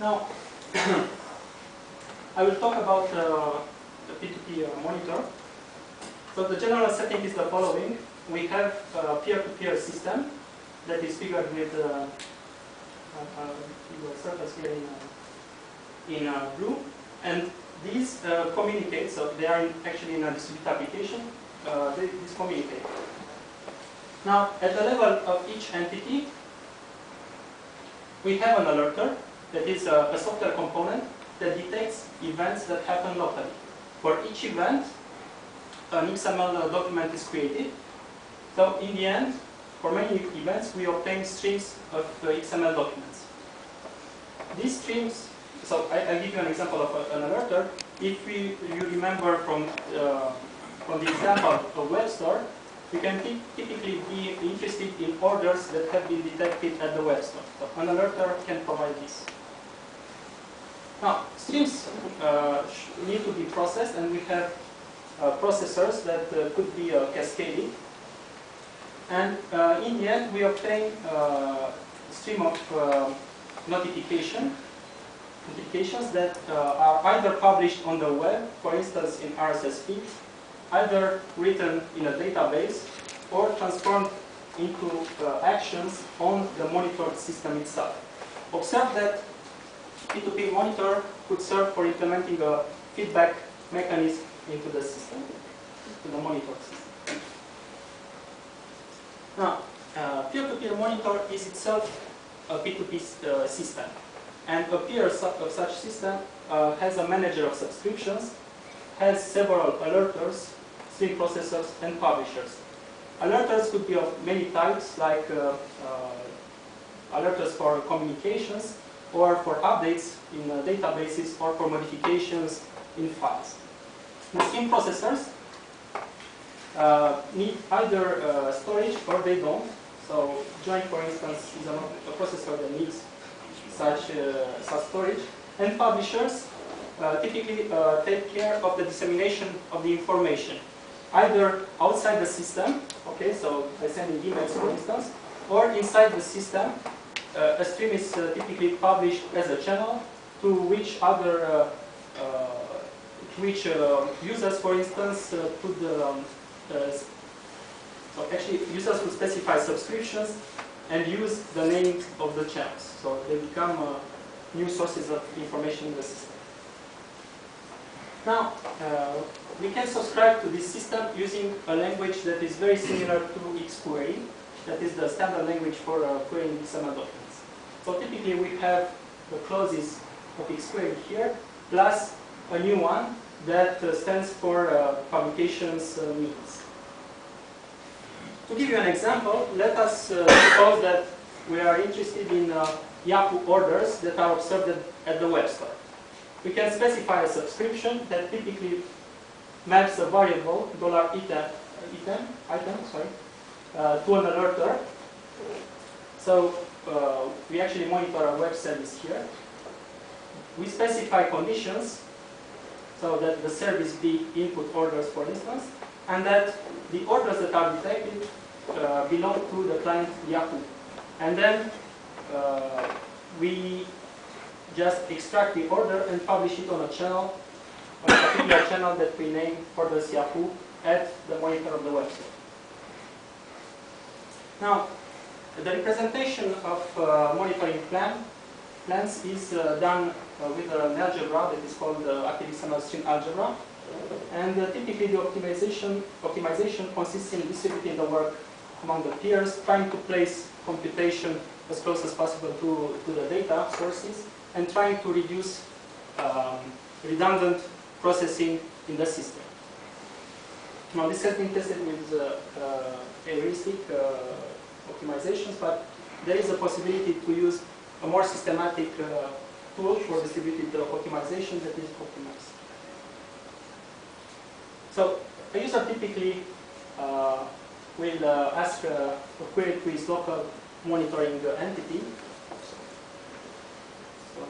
Now, I will talk about the P2P monitor. So the general setting is the following. We have a peer-to-peer system that is figured with circles here in blue. And these communicate, so they are actually in a distributed application, these communicate. Now, at the level of each entity, we have an alerter that is a software component that detects events that happen locally. For each event, an XML document is created. So in the end, for many events, we obtain streams of XML documents. These streams, so I'll give you an example of an alerter. If you remember from the example of web store, we can typically be interested in orders that have been detected at the web store. So an alerter can provide this. Now, streams need to be processed, and we have processors that could be cascaded. And in the end, we obtain a stream of notifications that are either published on the web, for instance in RSS feeds, either written in a database, or transformed into actions on the monitored system itself. Observe that P2P monitor could serve for implementing a feedback mechanism into the system, to the monitored system. Now, peer-to-peer monitor is itself a P2P system. And a peer of such system has a manager of subscriptions, has several alerters, stream processors, and publishers. Alerters could be of many types, like alerters for communications, or for updates in databases, or for modifications in files. The stream processors need either storage or they don't. So Join, for instance, is a processor that needs such storage. And publishers typically take care of the dissemination of the information, either outside the system, okay, so by sending emails, for instance, or inside the system. A stream is typically published as a channel to which other users, for instance, could so actually users could specify subscriptions and use the name of the channels. So they become new sources of information in the system. Now, we can subscribe to this system using a language that is very similar to XQuery. That is the standard language for querying XML documents. So typically we have the clauses of XQuery here, plus a new one that stands for publications means. To give you an example, let us suppose that we are interested in Yahoo orders that are observed at the web store. We can specify a subscription that typically maps a variable item to an alerter. So we actually monitor a web service here. We specify conditions so that the service be input orders, for instance, and that the orders that are detected belong to the client Yahoo. And then we just extract the order and publish it on a channel, on a particular channel that we name orders Yahoo at the monitor of the website. Now, the representation of monitoring plans is done with an algebra that is called ActiveXML stream algebra. And typically the optimization consists in distributing the work among the peers, trying to place computation as close as possible to the data sources, and trying to reduce redundant processing in the system. Now, this has been tested with heuristic optimizations, but there is a possibility to use a more systematic tool for distributed optimization that is optimized. So a user typically will ask a query to his local monitoring entity. So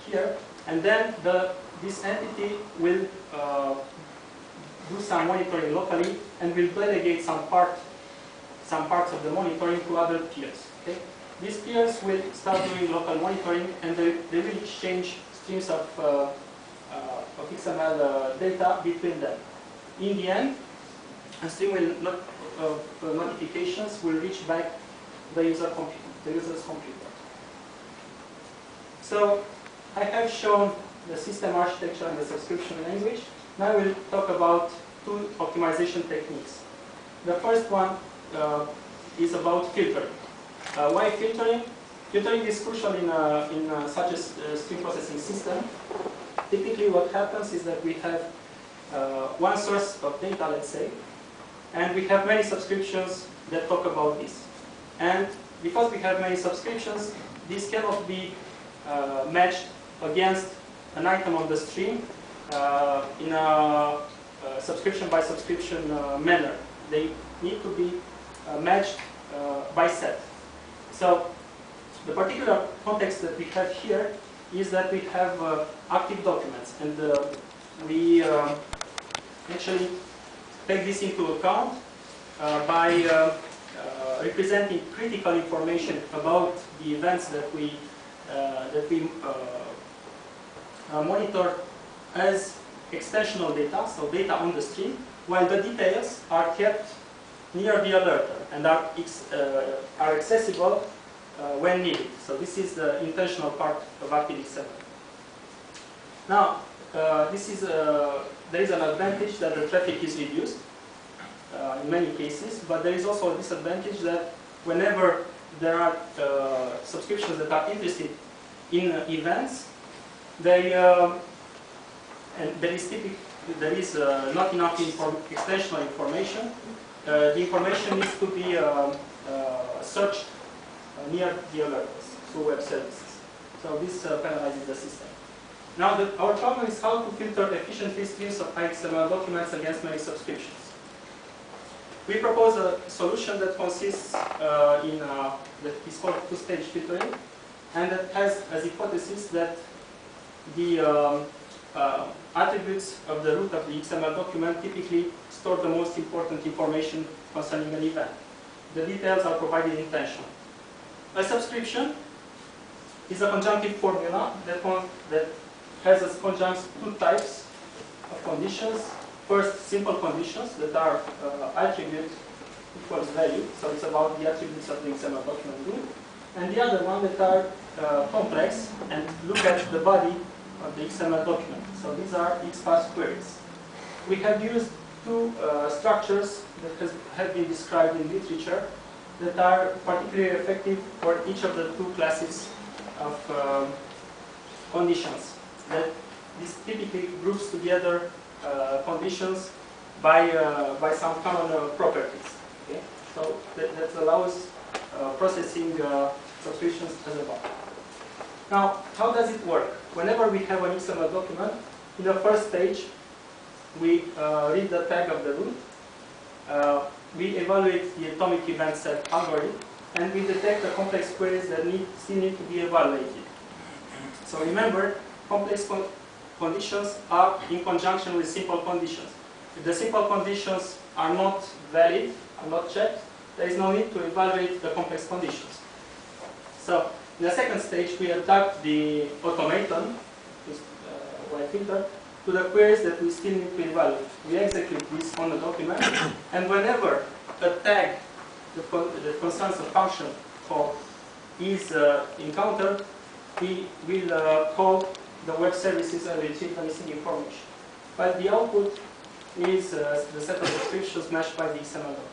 here, and then this entity will do some monitoring locally and will delegate some parts of the monitoring to other peers. Okay? these peers will start doing local monitoring, and they will exchange streams of XML data between them. In the end, a stream of notifications will reach back the user's computer. So I have shown the system architecture and the subscription language. Now we'll talk about two optimization techniques. The first one is about filtering. Why filtering? Filtering is crucial in such a stream processing system. Typically what happens is that we have one source of data, let's say, and we have many subscriptions that talk about this. And because we have many subscriptions, this cannot be matched against an item on the stream in a subscription by subscription manner. They need to be matched by set. So the particular context that we have here is that we have active documents, and we actually take this into account by representing critical information about the events that we monitor as extensional data, so data on the stream, while the details are kept near the alerter and are accessible when needed. So this is the intentional part of ActiveXML. Now, there is an advantage that the traffic is reduced in many cases, but there is also a disadvantage that whenever there are subscriptions that are interested in events, and there is not enough extensional information. The information needs to be searched near the alerters through web services. So this penalizes the system. Now our problem is how to filter efficiently streams of XML documents against many subscriptions. We propose a solution that consists that is called two-stage filtering, and that has as hypothesis that the attributes of the root of the XML document typically store the most important information concerning an event. The details are provided intentionally. A subscription is a conjunctive formula that has as conjuncts two types of conditions. First, simple conditions that are attribute equals value, so it's about the attributes of the XML document root. And the other one that are complex and look at the body of the XML document. So these are XPath queries. We have used two structures that have been described in literature that are particularly effective for each of the two classes of conditions. That this typically groups together conditions by some common properties. Okay? So that allows processing subscriptions as above. Now, how does it work? Whenever we have an XML document, in the first stage, we read the tag of the root, we evaluate the atomic event set algorithm, and we detect the complex queries that still need to be evaluated. So remember, complex conditions are in conjunction with simple conditions. If the simple conditions are not valid, are not checked, there is no need to evaluate the complex conditions. So in the second stage, we adapt the automaton, while filter, to the queries that we still need to evaluate. We execute this on the document, and whenever a tag that concerns a function call is encountered, we will call the web services and retrieve the missing information. But the output is the set of descriptions matched by the XML document.